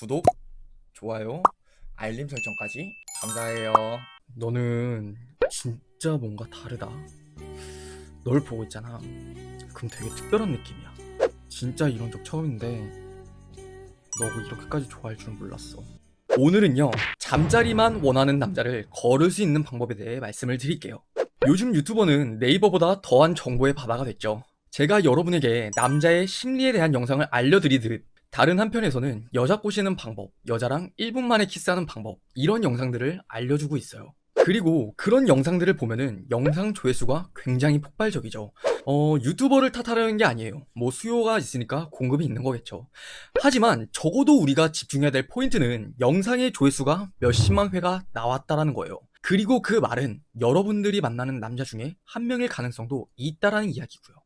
구독, 좋아요, 알림 설정까지 감사해요. 너는 진짜 뭔가 다르다. 널 보고 있잖아. 그럼 되게 특별한 느낌이야. 진짜 이런 적 처음인데 너가 이렇게까지 좋아할 줄은 몰랐어. 오늘은요, 잠자리만 원하는 남자를 거를 수 있는 방법에 대해 말씀을 드릴게요. 요즘 유튜버는 네이버보다 더한 정보의 바다가 됐죠. 제가 여러분에게 남자의 심리에 대한 영상을 알려드리듯 다른 한편에서는 여자 꼬시는 방법, 여자랑 1분 만에 키스하는 방법, 이런 영상들을 알려주고 있어요. 그리고 그런 영상들을 보면은 영상 조회수가 굉장히 폭발적이죠. 유튜버를 탓하려는 게 아니에요. 뭐 수요가 있으니까 공급이 있는 거겠죠. 하지만 적어도 우리가 집중해야 될 포인트는 영상의 조회수가 몇십만 회가 나왔다라는 거예요. 그리고 그 말은 여러분들이 만나는 남자 중에 한 명일 가능성도 있다라는 이야기고요.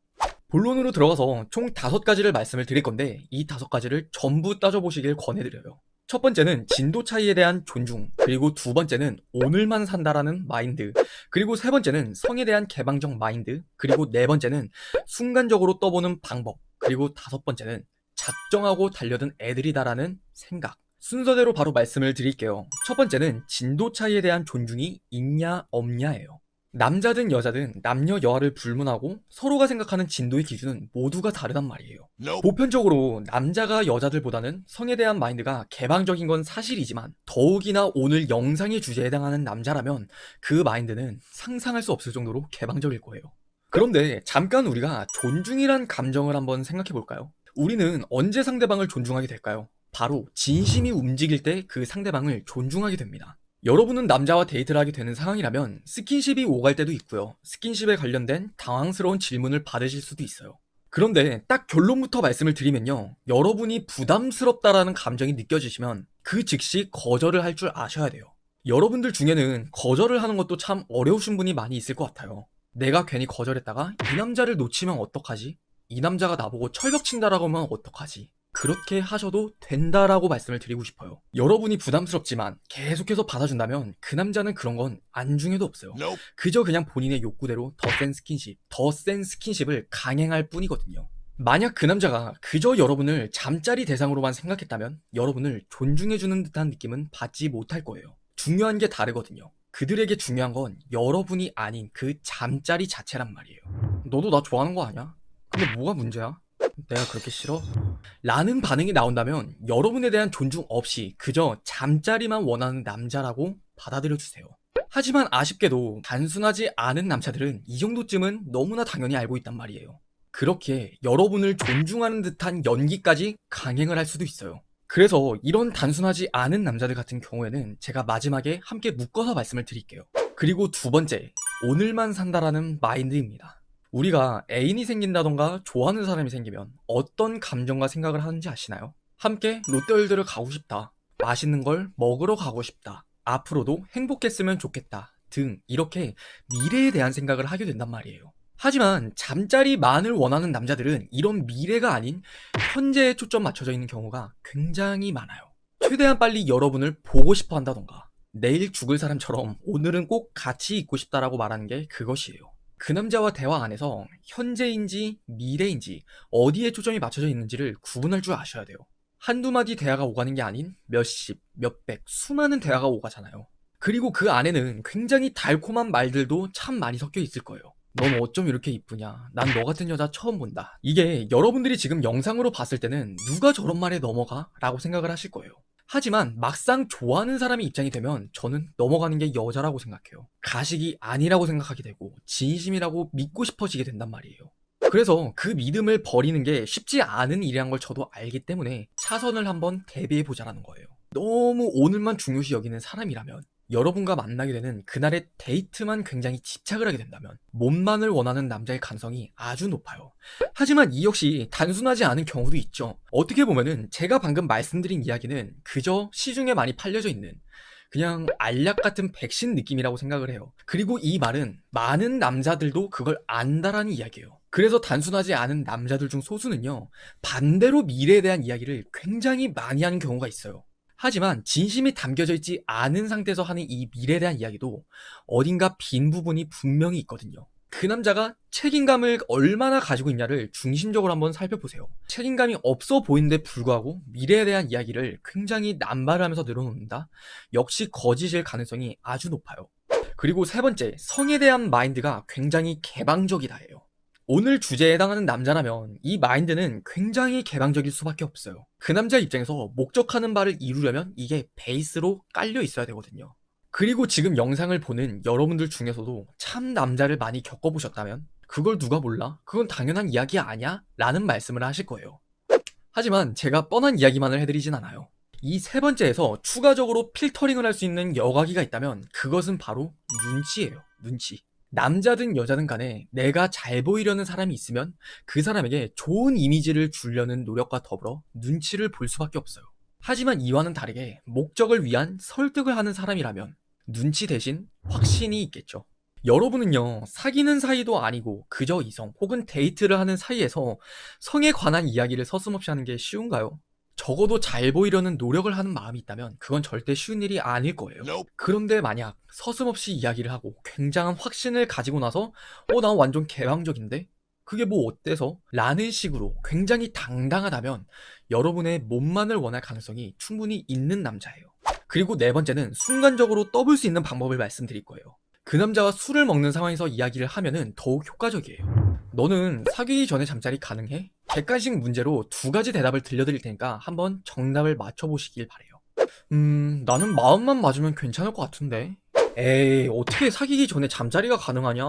본론으로 들어가서 총 5가지를 말씀을 드릴 건데 이 5가지를 전부 따져보시길 권해드려요. 첫 번째는 진도 차이에 대한 존중, 그리고 두 번째는 오늘만 산다라는 마인드, 그리고 세 번째는 성에 대한 개방적 마인드, 그리고 네 번째는 순간적으로 떠보는 방법, 그리고 다섯 번째는 작정하고 달려든 애들이다라는 생각. 순서대로 바로 말씀을 드릴게요. 첫 번째는 진도 차이에 대한 존중이 있냐 없냐예요. 남자든 여자든 남녀 여아를 불문하고 서로가 생각하는 진도의 기준은 모두가 다르단 말이에요. 보편적으로 남자가 여자들보다는 성에 대한 마인드가 개방적인 건 사실이지만 더욱이나 오늘 영상의 주제에 해당하는 남자라면 그 마인드는 상상할 수 없을 정도로 개방적일 거예요. 그런데 잠깐 우리가 존중이란 감정을 한번 생각해 볼까요? 우리는 언제 상대방을 존중하게 될까요? 바로 진심이 움직일 때 그 상대방을 존중하게 됩니다. 여러분은 남자와 데이트를 하게 되는 상황이라면 스킨십이 오갈 때도 있고요. 스킨십에 관련된 당황스러운 질문을 받으실 수도 있어요. 그런데 딱 결론부터 말씀을 드리면요. 여러분이 부담스럽다라는 감정이 느껴지시면 그 즉시 거절을 할 줄 아셔야 돼요. 여러분들 중에는 거절을 하는 것도 참 어려우신 분이 많이 있을 것 같아요. 내가 괜히 거절했다가 이 남자를 놓치면 어떡하지? 이 남자가 나보고 철벽 친다라고 하면 어떡하지? 그렇게 하셔도 된다라고 말씀을 드리고 싶어요. 여러분이 부담스럽지만 계속해서 받아준다면 그 남자는 그런 건 안중에도 없어요. 그저 그냥 본인의 욕구대로 더 센 스킨십을 강행할 뿐이거든요. 만약 그 남자가 그저 여러분을 잠자리 대상으로만 생각했다면 여러분을 존중해주는 듯한 느낌은 받지 못할 거예요. 중요한 게 다르거든요. 그들에게 중요한 건 여러분이 아닌 그 잠자리 자체란 말이에요. 너도 나 좋아하는 거 아니야? 근데 뭐가 문제야? 내가 그렇게 싫어? 라는 반응이 나온다면 여러분에 대한 존중 없이 그저 잠자리만 원하는 남자라고 받아들여주세요. 하지만 아쉽게도 단순하지 않은 남자들은 이 정도쯤은 너무나 당연히 알고 있단 말이에요. 그렇게 여러분을 존중하는 듯한 연기까지 강행을 할 수도 있어요. 그래서 이런 단순하지 않은 남자들 같은 경우에는 제가 마지막에 함께 묶어서 말씀을 드릴게요. 그리고 두 번째, 오늘만 산다라는 마인드입니다. 우리가 애인이 생긴다던가 좋아하는 사람이 생기면 어떤 감정과 생각을 하는지 아시나요? 함께 롯데월드를 가고 싶다, 맛있는 걸 먹으러 가고 싶다, 앞으로도 행복했으면 좋겠다 등 이렇게 미래에 대한 생각을 하게 된단 말이에요. 하지만 잠자리만을 원하는 남자들은 이런 미래가 아닌 현재에 초점 맞춰져 있는 경우가 굉장히 많아요. 최대한 빨리 여러분을 보고 싶어 한다던가 내일 죽을 사람처럼 오늘은 꼭 같이 있고 싶다라고 말하는 게 그것이에요. 그 남자와 대화 안에서 현재인지 미래인지 어디에 초점이 맞춰져 있는지를 구분할 줄 아셔야 돼요. 한두 마디 대화가 오가는 게 아닌 몇십, 몇백, 수많은 대화가 오가잖아요. 그리고 그 안에는 굉장히 달콤한 말들도 참 많이 섞여 있을 거예요. 넌 어쩜 이렇게 이쁘냐? 난 너 같은 여자 처음 본다. 이게 여러분들이 지금 영상으로 봤을 때는 누가 저런 말에 넘어가? 라고 생각을 하실 거예요. 하지만 막상 좋아하는 사람의 입장이 되면 저는 넘어가는 게 여자라고 생각해요. 가식이 아니라고 생각하게 되고 진심이라고 믿고 싶어지게 된단 말이에요. 그래서 그 믿음을 버리는 게 쉽지 않은 일이란 걸 저도 알기 때문에 차선을 한번 대비해보자라는 거예요. 너무 오늘만 중요시 여기는 사람이라면 여러분과 만나게 되는 그날의 데이트만 굉장히 집착을 하게 된다면 몸만을 원하는 남자의 가능성이 아주 높아요. 하지만 이 역시 단순하지 않은 경우도 있죠. 어떻게 보면은 제가 방금 말씀드린 이야기는 그저 시중에 많이 팔려져 있는 그냥 알약 같은 백신 느낌이라고 생각을 해요. 그리고 이 말은 많은 남자들도 그걸 안다라는 이야기예요. 그래서 단순하지 않은 남자들 중 소수는요, 반대로 미래에 대한 이야기를 굉장히 많이 하는 경우가 있어요. 하지만 진심이 담겨져 있지 않은 상태에서 하는 이 미래에 대한 이야기도 어딘가 빈 부분이 분명히 있거든요. 그 남자가 책임감을 얼마나 가지고 있냐를 중심적으로 한번 살펴보세요. 책임감이 없어 보이는데 불구하고 미래에 대한 이야기를 굉장히 남발하면서 늘어놓는다? 역시 거짓일 가능성이 아주 높아요. 그리고 세 번째, 성에 대한 마인드가 굉장히 개방적이다예요. 오늘 주제에 해당하는 남자라면 이 마인드는 굉장히 개방적일 수밖에 없어요. 그 남자 입장에서 목적하는 바를 이루려면 이게 베이스로 깔려 있어야 되거든요. 그리고 지금 영상을 보는 여러분들 중에서도 참 남자를 많이 겪어보셨다면 그걸 누가 몰라? 그건 당연한 이야기 아니야? 라는 말씀을 하실 거예요. 하지만 제가 뻔한 이야기만을 해드리진 않아요. 이 세 번째에서 추가적으로 필터링을 할 수 있는 여과기가 있다면 그것은 바로 눈치예요. 눈치. 남자든 여자든 간에 내가 잘 보이려는 사람이 있으면 그 사람에게 좋은 이미지를 주려는 노력과 더불어 눈치를 볼 수밖에 없어요. 하지만 이와는 다르게 목적을 위한 설득을 하는 사람이라면 눈치 대신 확신이 있겠죠. 여러분은요, 사귀는 사이도 아니고 그저 이성 혹은 데이트를 하는 사이에서 성에 관한 이야기를 서슴없이 하는 게 쉬운가요? 적어도 잘 보이려는 노력을 하는 마음이 있다면 그건 절대 쉬운 일이 아닐 거예요. 그런데 만약 서슴없이 이야기를 하고 굉장한 확신을 가지고 나서 나 완전 개방적인데? 그게 뭐 어때서? 라는 식으로 굉장히 당당하다면 여러분의 몸만을 원할 가능성이 충분히 있는 남자예요. 그리고 네 번째는 순간적으로 떠볼 수 있는 방법을 말씀드릴 거예요. 그 남자와 술을 먹는 상황에서 이야기를 하면은 더욱 효과적이에요. 너는 사귀기 전에 잠자리 가능해? 객관식 문제로 두 가지 대답을 들려드릴 테니까 한번 정답을 맞춰보시길 바래요. 나는 마음만 맞으면 괜찮을 것 같은데. 에이, 어떻게 사귀기 전에 잠자리가 가능하냐?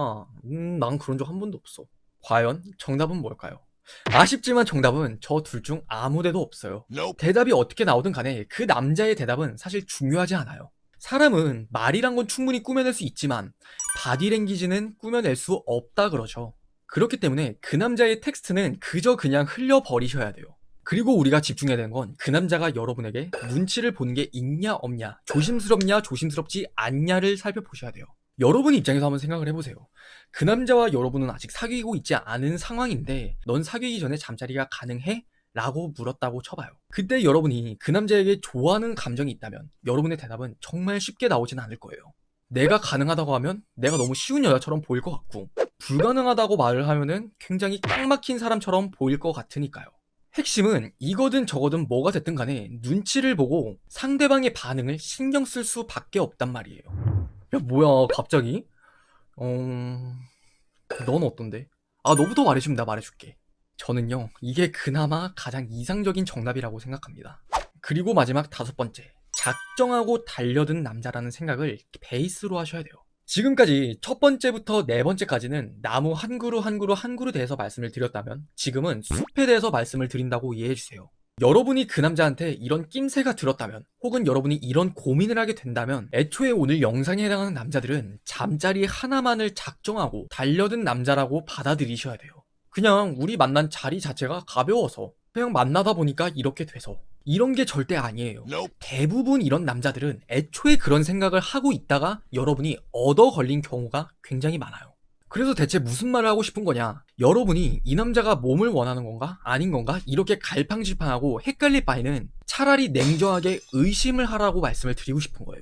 난 그런 적 한 번도 없어. 과연 정답은 뭘까요? 아쉽지만 정답은 저 둘 중 아무 데도 없어요. 대답이 어떻게 나오든 간에 그 남자의 대답은 사실 중요하지 않아요. 사람은 말이란 건 충분히 꾸며낼 수 있지만 바디랭귀지는 꾸며낼 수 없다 그러죠. 그렇기 때문에 그 남자의 텍스트는 그저 그냥 흘려버리셔야 돼요. 그리고 우리가 집중해야 되는 건 그 남자가 여러분에게 눈치를 보는 게 있냐 없냐, 조심스럽냐 조심스럽지 않냐를 살펴보셔야 돼요. 여러분 입장에서 한번 생각을 해보세요. 그 남자와 여러분은 아직 사귀고 있지 않은 상황인데 넌 사귀기 전에 잠자리가 가능해? 라고 물었다고 쳐봐요. 그때 여러분이 그 남자에게 좋아하는 감정이 있다면 여러분의 대답은 정말 쉽게 나오진 않을 거예요. 내가 가능하다고 하면 내가 너무 쉬운 여자처럼 보일 것 같고, 불가능하다고 말을 하면은 굉장히 꽉 막힌 사람처럼 보일 것 같으니까요. 핵심은 이거든 저거든 뭐가 됐든 간에 눈치를 보고 상대방의 반응을 신경 쓸 수밖에 없단 말이에요. 야, 뭐야 갑자기? 넌 어떤데? 너부터 말해주면 내가 말해줄게. 저는요, 이게 그나마 가장 이상적인 정답이라고 생각합니다. 그리고 마지막 다섯 번째, 작정하고 달려든 남자라는 생각을 베이스로 하셔야 돼요. 지금까지 첫 번째부터 네 번째까지는 나무 한 그루 한 그루 한 그루 대해서 말씀을 드렸다면 지금은 숲에 대해서 말씀을 드린다고 이해해주세요. 여러분이 그 남자한테 이런 낌새가 들었다면 혹은 여러분이 이런 고민을 하게 된다면 애초에 오늘 영상에 해당하는 남자들은 잠자리 하나만을 작정하고 달려든 남자라고 받아들이셔야 돼요. 그냥 우리 만난 자리 자체가 가벼워서 그냥 만나다 보니까 이렇게 돼서 이런 게 절대 아니에요. 대부분 이런 남자들은 애초에 그런 생각을 하고 있다가 여러분이 얻어 걸린 경우가 굉장히 많아요. 그래서 대체 무슨 말을 하고 싶은 거냐? 여러분이 이 남자가 몸을 원하는 건가? 아닌 건가? 이렇게 갈팡질팡하고 헷갈릴 바에는 차라리 냉정하게 의심을 하라고 말씀을 드리고 싶은 거예요.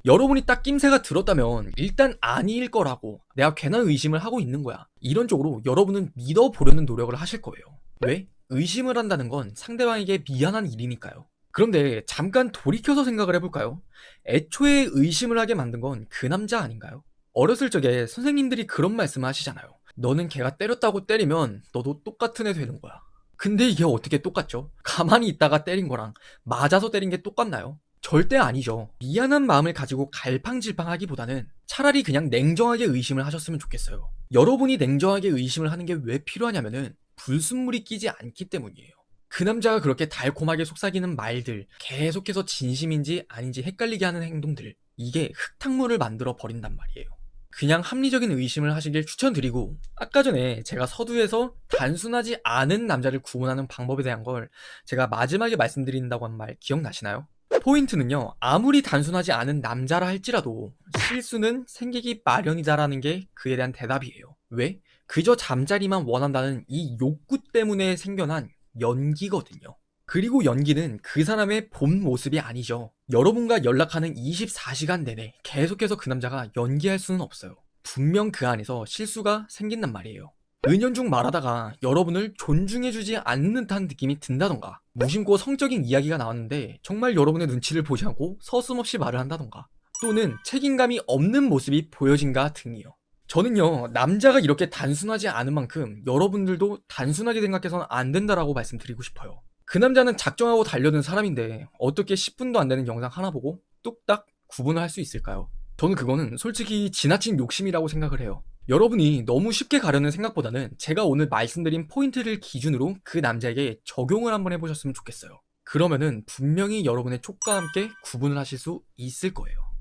여러분이 딱 낌새가 들었다면 일단 아닐 거라고, 내가 괜한 의심을 하고 있는 거야, 이런 쪽으로 여러분은 믿어보려는 노력을 하실 거예요. 왜? 의심을 한다는 건 상대방에게 미안한 일이니까요. 그런데 잠깐 돌이켜서 생각을 해볼까요? 애초에 의심을 하게 만든 건 그 남자 아닌가요? 어렸을 적에 선생님들이 그런 말씀을 하시잖아요. 너는 걔가 때렸다고 때리면 너도 똑같은 애 되는 거야. 근데 이게 어떻게 똑같죠? 가만히 있다가 때린 거랑 맞아서 때린 게 똑같나요? 절대 아니죠. 미안한 마음을 가지고 갈팡질팡하기보다는 차라리 그냥 냉정하게 의심을 하셨으면 좋겠어요. 여러분이 냉정하게 의심을 하는 게 왜 필요하냐면은 불순물이 끼지 않기 때문이에요. 그 남자가 그렇게 달콤하게 속삭이는 말들, 계속해서 진심인지 아닌지 헷갈리게 하는 행동들, 이게 흙탕물을 만들어 버린단 말이에요. 그냥 합리적인 의심을 하시길 추천드리고, 아까 전에 제가 서두에서 단순하지 않은 남자를 구분하는 방법에 대한 걸 제가 마지막에 말씀드린다고 한 말 기억나시나요? 포인트는요, 아무리 단순하지 않은 남자라 할지라도 실수는 생기기 마련이다라는 게 그에 대한 대답이에요. 왜? 그저 잠자리만 원한다는 이 욕구 때문에 생겨난 연기거든요. 그리고 연기는 그 사람의 본 모습이 아니죠. 여러분과 연락하는 24시간 내내 계속해서 그 남자가 연기할 수는 없어요. 분명 그 안에서 실수가 생긴단 말이에요. 은연중 말하다가 여러분을 존중해주지 않는 듯한 느낌이 든다던가, 무심코 성적인 이야기가 나왔는데 정말 여러분의 눈치를 보지 않고 서슴없이 말을 한다던가, 또는 책임감이 없는 모습이 보여진가 등이요. 저는요, 남자가 이렇게 단순하지 않은 만큼 여러분들도 단순하게 생각해서는 안 된다라고 말씀드리고 싶어요. 그 남자는 작정하고 달려든 사람인데 어떻게 10분도 안 되는 영상 하나 보고 뚝딱 구분을 할 수 있을까요? 저는 그거는 솔직히 지나친 욕심이라고 생각을 해요. 여러분이 너무 쉽게 가려는 생각보다는 제가 오늘 말씀드린 포인트를 기준으로 그 남자에게 적용을 한번 해보셨으면 좋겠어요. 그러면은 분명히 여러분의 촉과 함께 구분을 하실 수 있을 거예요.